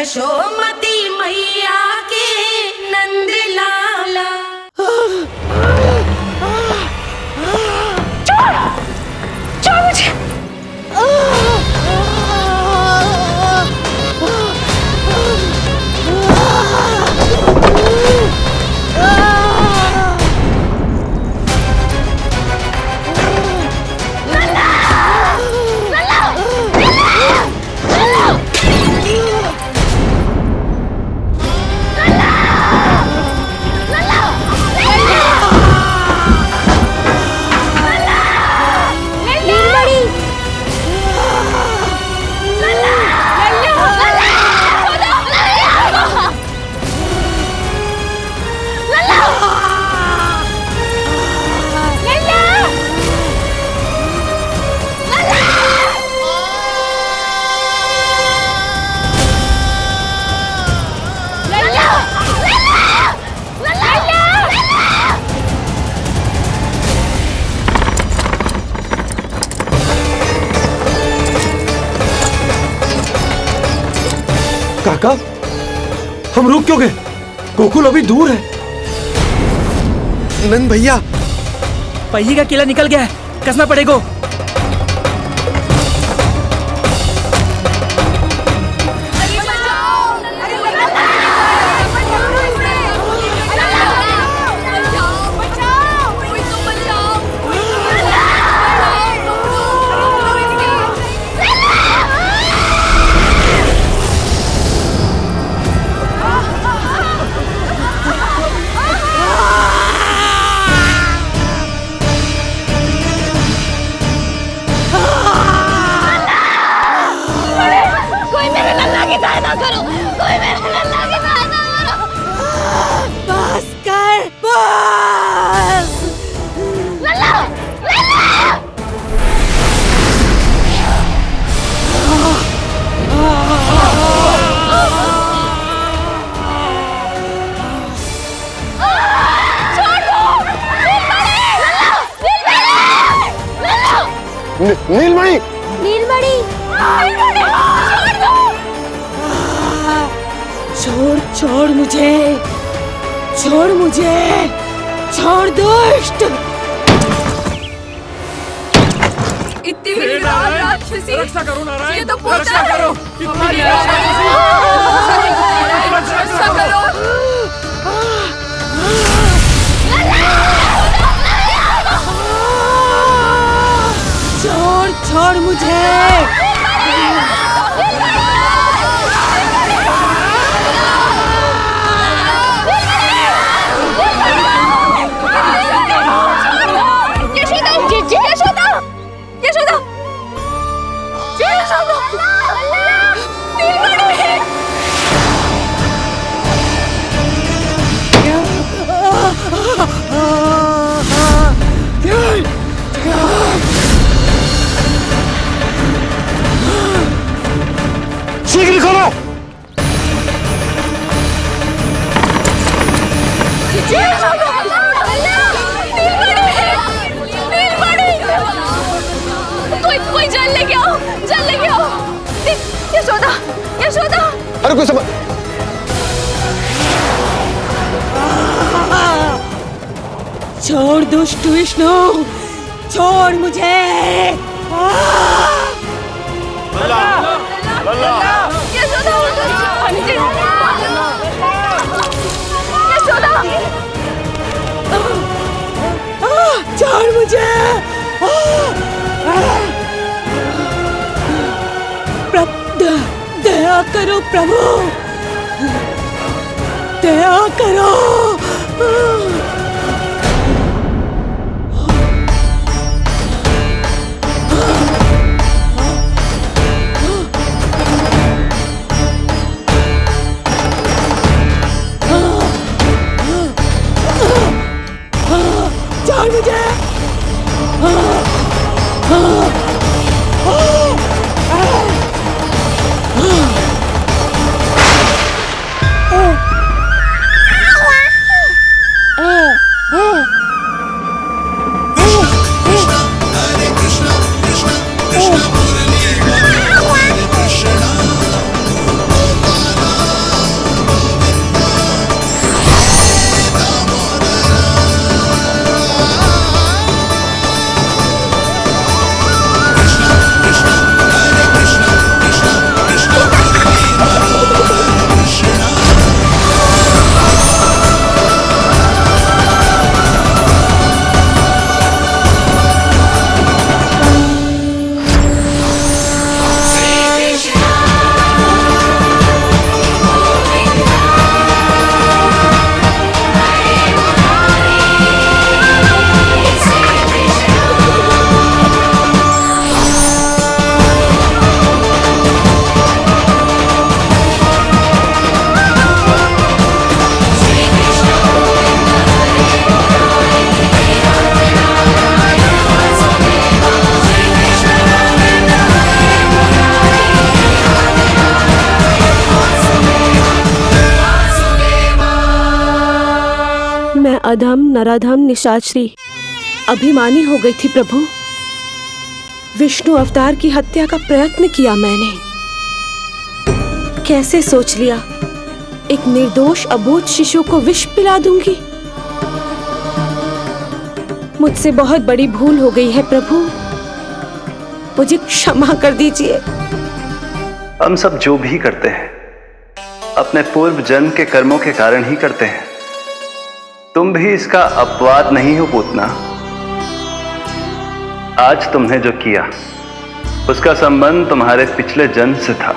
यशोमती मैया के नंद लाला। छोड़ मुझे। काका, हम रुक क्यों गए? गोकुल अभी दूर है। नंद भैया, पहिए का किला निकल गया है, कसना पड़ेगा। बस कर, बस। लल्ला, लल्ला। नीलमणि, नीलमणि, छोड़ छोड़ मुझे, छोड़ मुझे, छोड़ दुष्ट। इतनी विकराल राक्षसी, रक्षा करो नारायण, ये तो पूजा रक्षा है। करो। हमारी रक्षा करो। छोड़ छोड़ मुझे। शीघ्र करो। कोई जल लेके आओ, जल लेके आओ। यशोदा, यशोदा। अरे कोई समझ। छोड़ दुष्ट विष्णु, छोड़ मुझे। यशोदा, यशोदा, छोड़ मुझे। दया करो प्रभु, दया करो। छोड़ मुझे। अधम नराधम निशाचरी अभिमानी हो गई थी प्रभु। विष्णु अवतार की हत्या का प्रयत्न किया मैंने। कैसे सोच लिया एक निर्दोष अबोध शिशु को विष पिला दूंगी। मुझसे बहुत बड़ी भूल हो गई है प्रभु, मुझे क्षमा कर दीजिए। हम सब जो भी करते हैं अपने पूर्व जन्म के कर्मों के कारण ही करते हैं। तुम भी इसका अपवाद नहीं हो पूतना। आज तुमने जो किया उसका संबंध तुम्हारे पिछले जन्म से था,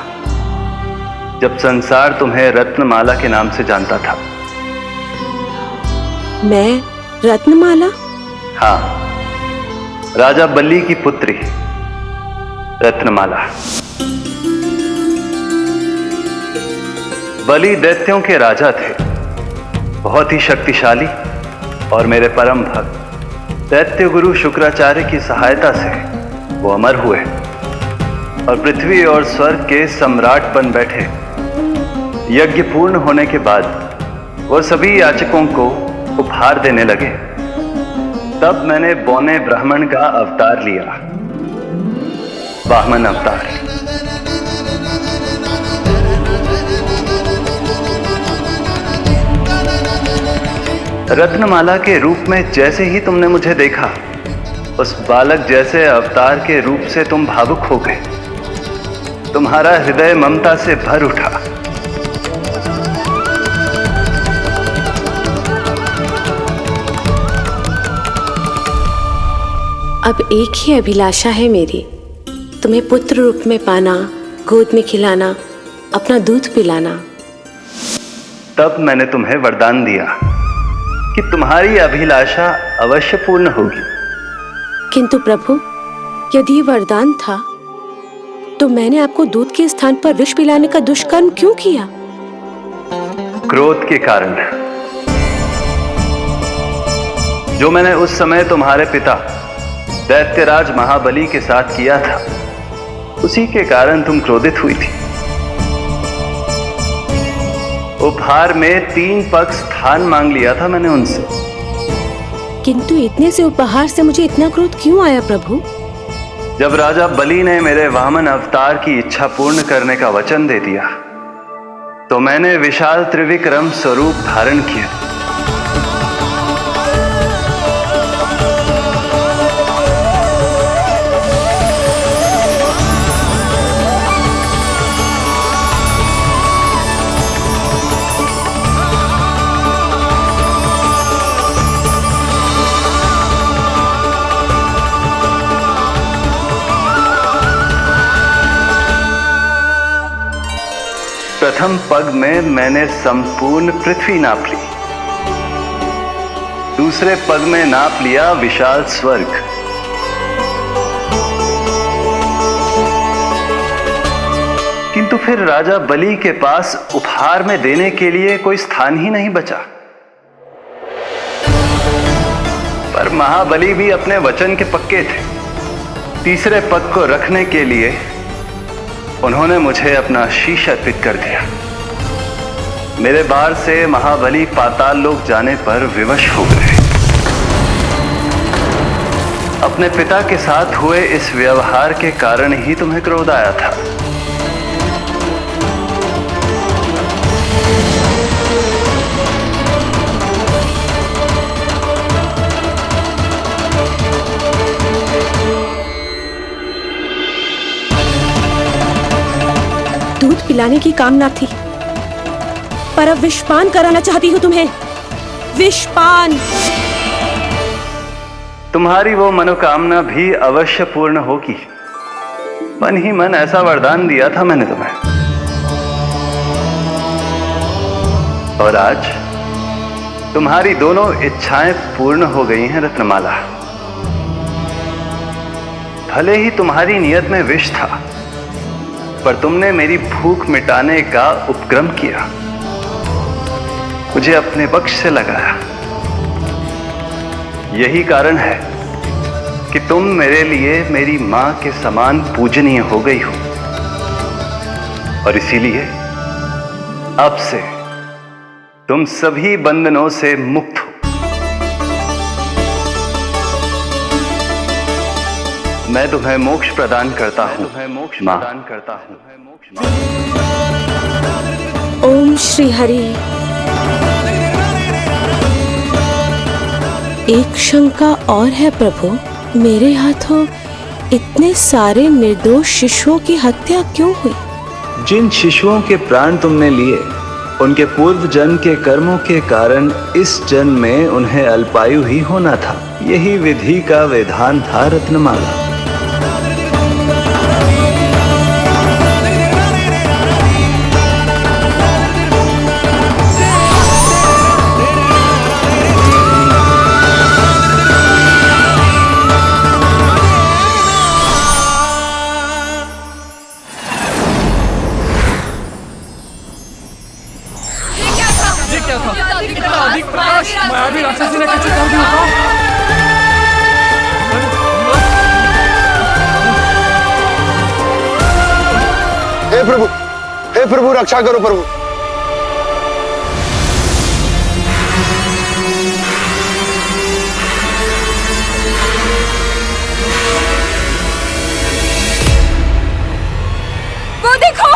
जब संसार तुम्हें रत्नमाला के नाम से जानता था। मैं रत्नमाला? हाँ, राजा बलि की पुत्री रत्नमाला। बलि दैत्यों के राजा थे, बहुत ही शक्तिशाली, और मेरे परम भक्त दैत्य गुरु शुक्राचार्य की सहायता से वो अमर हुए और पृथ्वी और स्वर्ग के सम्राट बन बैठे। यज्ञ पूर्ण होने के बाद वो सभी याचकों को उपहार देने लगे। तब मैंने बौने ब्राह्मण का अवतार लिया, वामन अवतार। रत्नमाला के रूप में जैसे ही तुमने मुझे देखा, उस बालक जैसे अवतार के रूप से तुम भावुक हो गए। तुम्हारा हृदय ममता से भर उठा। अब एक ही अभिलाषा है मेरी, तुम्हें पुत्र रूप में पाना, गोद में खिलाना, अपना दूध पिलाना। तब मैंने तुम्हें वरदान दिया कि तुम्हारी अभिलाषा अवश्य पूर्ण होगी। किंतु प्रभु, यदि वरदान था तो मैंने आपको दूध के स्थान पर विष पिलाने का दुष्कर्म क्यों किया? क्रोध के कारण, जो मैंने उस समय तुम्हारे पिता दैत्यराज महाबली के साथ किया था, उसी के कारण तुम क्रोधित हुई थी। उपहार में 3 पग स्थान मांग लिया था मैंने उनसे। किंतु इतने से उपहार से मुझे इतना क्रोध क्यों आया प्रभु? जब राजा बलि ने मेरे वामन अवतार की इच्छा पूर्ण करने का वचन दे दिया, तो मैंने विशाल त्रिविक्रम स्वरूप धारण किया। प्रथम पग में मैंने संपूर्ण पृथ्वी नाप ली, दूसरे पग में नाप लिया विशाल स्वर्ग, किंतु फिर राजा बलि के पास उपहार में देने के लिए कोई स्थान ही नहीं बचा। पर महाबली भी अपने वचन के पक्के थे। तीसरे पग को रखने के लिए उन्होंने मुझे अपना शीश अर्पित कर दिया। मेरे बार से महाबली पाताल लोक जाने पर विवश हो गए। अपने पिता के साथ हुए इस व्यवहार के कारण ही तुम्हें क्रोध आया था। दूध पिलाने की कामना थी, पर अब विषपान कराना चाहती हूँ तुम्हें। विषपान। तुम्हारी वो मनोकामना भी अवश्य पूर्ण होगी। मन ही मन ऐसा वरदान दिया था मैंने तुम्हें। और आज तुम्हारी दोनों इच्छाएं पूर्ण हो गई हैं रत्नमाला। भले ही तुम्हारी नियत में विष था, पर तुमने मेरी भूख मिटाने का उपक्रम किया, मुझे अपने पक्ष से लगाया। यही कारण है कि तुम मेरे लिए मेरी मां के समान पूजनीय हो गई हो। और इसीलिए अब से तुम सभी बंधनों से मुक्त हो। मैं तुम्हें मोक्ष प्रदान करता हूँ माँ। ओम श्री हरि। एक शंका और है प्रभु, मेरे हाथों इतने सारे निर्दोष शिशुओं की हत्या क्यों हुई? जिन शिशुओं के प्राण तुमने लिए उनके पूर्व जन्म के कर्मों के कारण इस जन्म में उन्हें अल्पायु ही होना था। यही विधि का विधान था रत्नमाला। इतना अधिक प्रकाश मैं अभी राक्षसी ने कैसे कर दिया? हे प्रभु रक्षा करो प्रभु। वो देखो,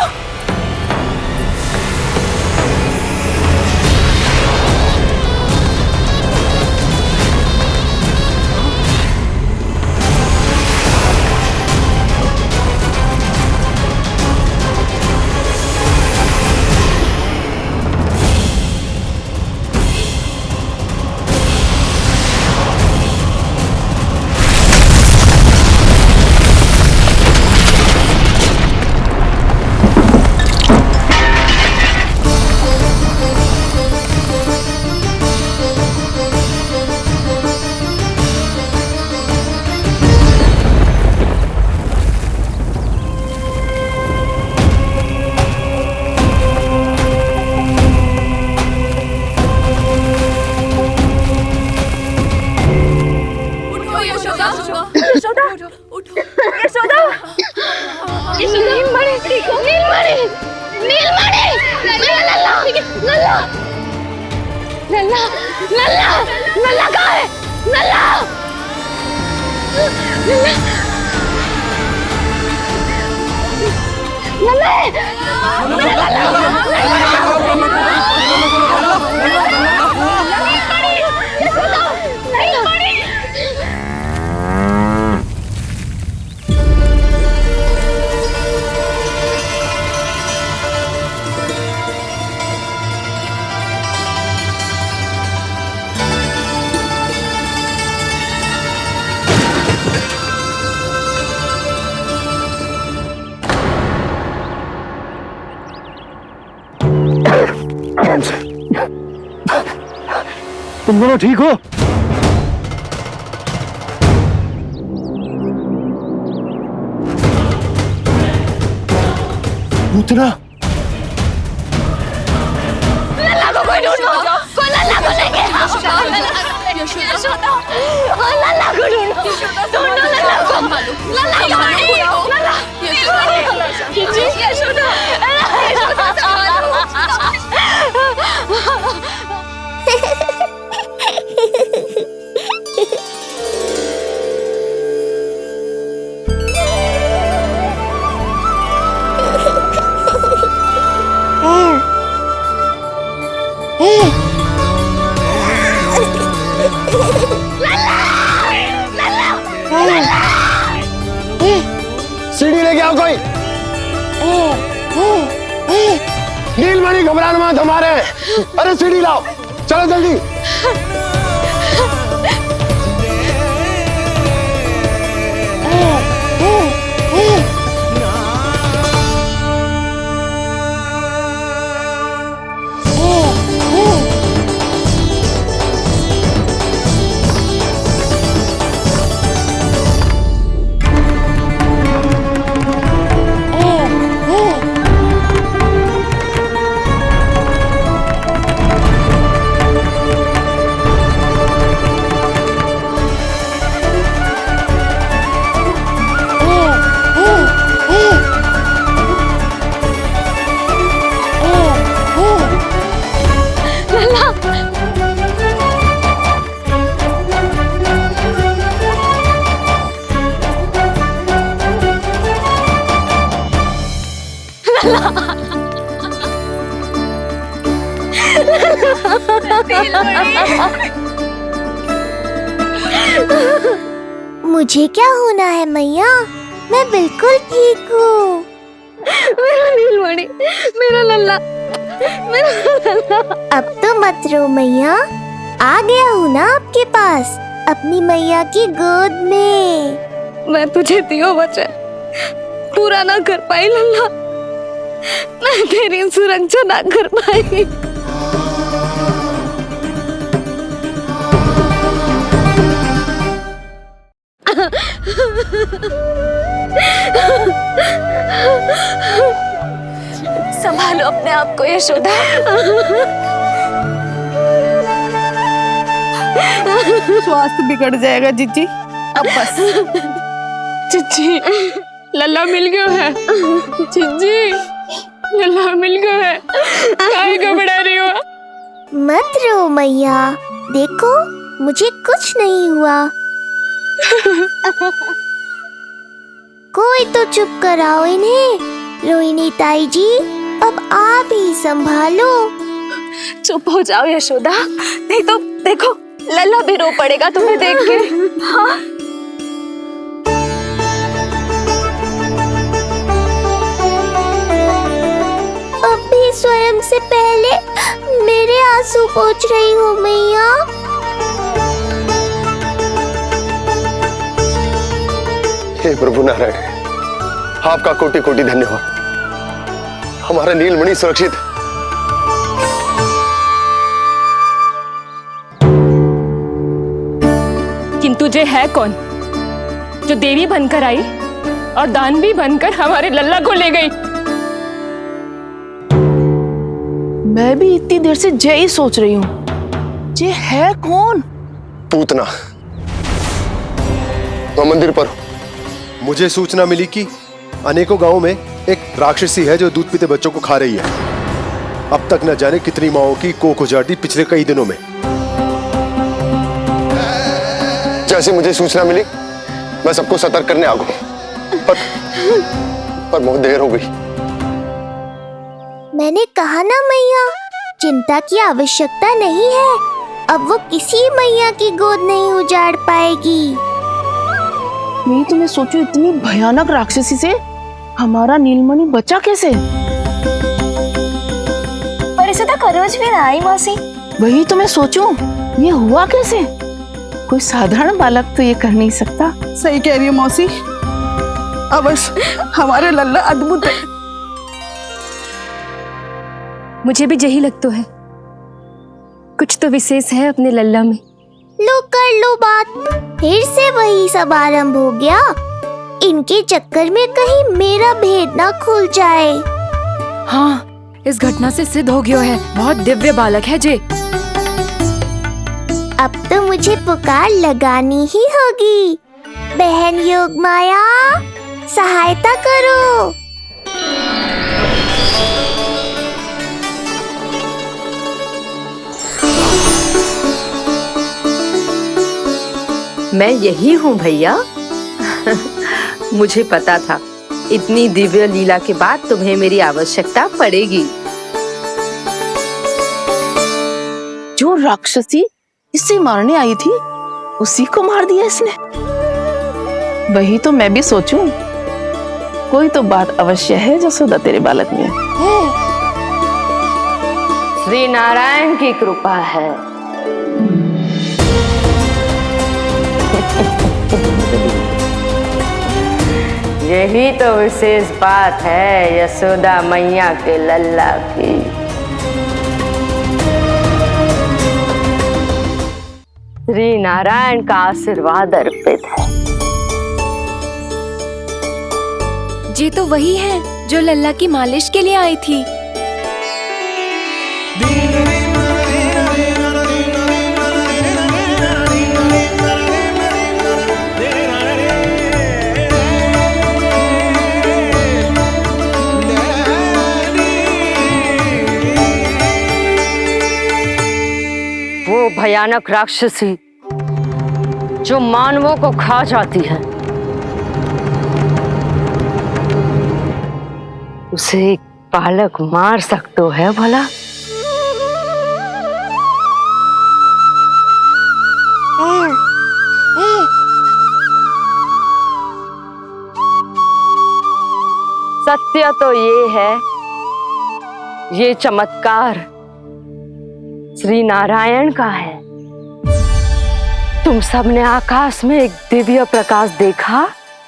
तुम दोनों ठीक हो? पूतना लल्ला को कोई ढूंढो, कोई लल्ला को लेके आओ। यशोदा, लल्ला को ढूंढो, ढूंढो लल्ला को। लल्ला कहाँ है? लल्ला, यशोदा, सीढ़ी लेके आओ कोई। नीलमणि घबराना मत, हमारे। अरे सीढ़ी लाओ, चलो जल्दी। मुझे क्या होना है मैया, मैं बिल्कुल ठीक हूँ। मेरा नीलमणि, मेरा लल्ला, मेरा लल्ला। अब तो मत रो मैया, आ गया हूँ ना आपके पास अपनी मैया की गोद में। मैं तुझे दियो वचन पूरा ना कर पाई लल्ला, मैं तेरी सुरक्षा ना कर पाई। संभालो अपने आप को यशोदा। स्वास्थ्य बिगड़ जाएगा जीजी, अब बस। जीजी, लल्ला मिल गया है। जीजी, लल्ला मिल गया है। काहे घबरा रही हो? मत रो मैया, देखो मुझे कुछ नहीं हुआ। कोई तो चुप कराओ इन्हें। रोहिणी ताई जी, अब आप ही संभालो। चुप हो जाओ यशोदा, नहीं तो देखो लल्ला भी रो पड़ेगा तुम्हें देख के। हाँ? अब भी स्वयं से पहले मेरे आंसू पोंछ रही हो मैया। हे प्रभु नारायण, आपका कोटि कोटि धन्यवाद। हमारा नीलमणि सुरक्षित है। किंतु जे है कौन जो देवी बनकर आई और दानवी बनकर हमारे लल्ला को ले गई? मैं भी इतनी देर से जय ही सोच रही हूँ, जे है कौन? पूतना, मैं मंदिर पर हूँ। मुझे सूचना मिली कि अनेकों गांवों में एक राक्षसी है जो दूध पीते बच्चों को खा रही है। अब तक न जाने कितनी माओं की कोख उजाड़ दी पिछले कई दिनों में। जैसे मुझे सूचना मिली मैं सबको सतर्क करने आ गया, पर बहुत देर हो गई। मैंने कहा ना मैया, चिंता की आवश्यकता नहीं है। अब वो किसी मैया की गोद नहीं उजाड़ पाएगी। मैं तो सोचूं इतनी भयानक राक्षसी से हमारा नीलमणि बचा कैसे? पर इसे तो करोज भी ना आई मौसी। वही तो मैं सोचूं, ये हुआ कैसे? कोई साधारण बालक तो ये कर नहीं सकता। सही कह रही हो मौसी, अवश्य हमारे लल्ला अद्भुत है। मुझे भी यही लगता है, कुछ तो विशेष है अपने लल्ला में। लो कर लो बात, फिर से वही सब आरंभ हो गया। इनके चक्कर में कहीं मेरा भेद ना खुल जाए। हाँ, इस घटना से सिद्ध हो गया है, बहुत दिव्य बालक है जे। अब तो मुझे पुकार लगानी ही होगी। बहन योगमाया, सहायता करो। मैं यही हूँ भैया। मुझे पता था इतनी दिव्य लीला के बाद तुम्हें मेरी आवश्यकता पड़ेगी। जो राक्षसी इसे मारने आई थी उसी को मार दिया इसने। वही तो मैं भी सोचूं, कोई तो बात अवश्य है जसोदा तेरे बालक में। श्री नारायण की कृपा है। यही तो विशेष बात है यशोदा मैया के लल्ला की। श्री नारायण का आशीर्वाद अर्पित है। जी तो वही है जो लल्ला की मालिश के लिए आई थी। वो भयानक राक्षसी जो मानवों को खा जाती है, उसे बालक मार सकते है भला? सत्य तो ये है, ये चमत्कार श्री नारायण का है। तुम सबने आकाश में एक दिव्य प्रकाश देखा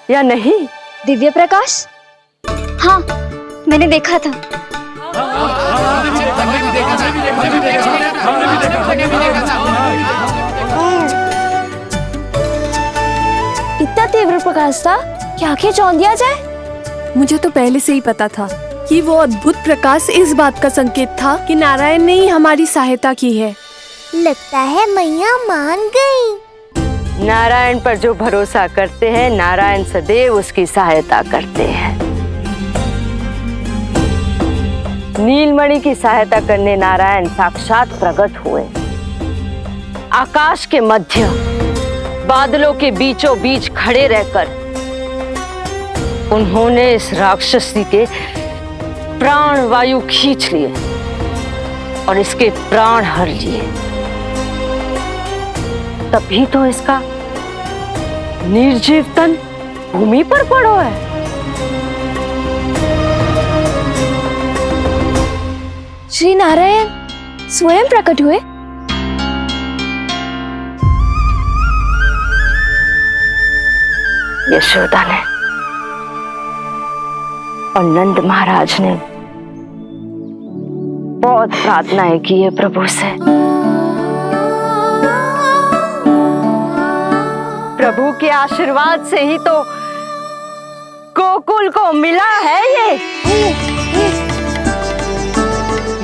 या नहीं? दिव्य प्रकाश? हाँ, मैंने देखा था। इतना तीव्र प्रकाश था कि आंखें चौंध दिया जाए। मुझे तो पहले से ही पता था कि वो अद्भुत प्रकाश इस बात का संकेत था कि नारायण ने ही हमारी सहायता की है। लगता है मैया मान गई। नारायण पर जो भरोसा करते हैं, नारायण सदैव उसकी सहायता करते हैं। नीलमणि की सहायता करने नारायण साक्षात प्रकट हुए। आकाश के मध्य बादलों के बीचों बीच खड़े रहकर उन्होंने इस राक्षसी के प्राण वायु खींच लिए और इसके प्राण हर लिए। तभी तो इसका निर्जीव तन भूमि पर पड़ो है। श्री नारायण स्वयं प्रकट हुए। यशोदा ने और नंद महाराज ने बहुत प्रार्थनाएं की है प्रभु से। प्रभु के आशीर्वाद से ही तो गोकुल को मिला है ये।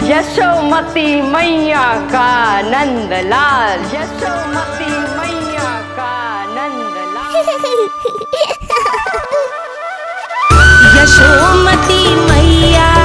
यशोमती मैया का नंदलाल, यशोमती मैया का नंदलाल। यशोमती मैया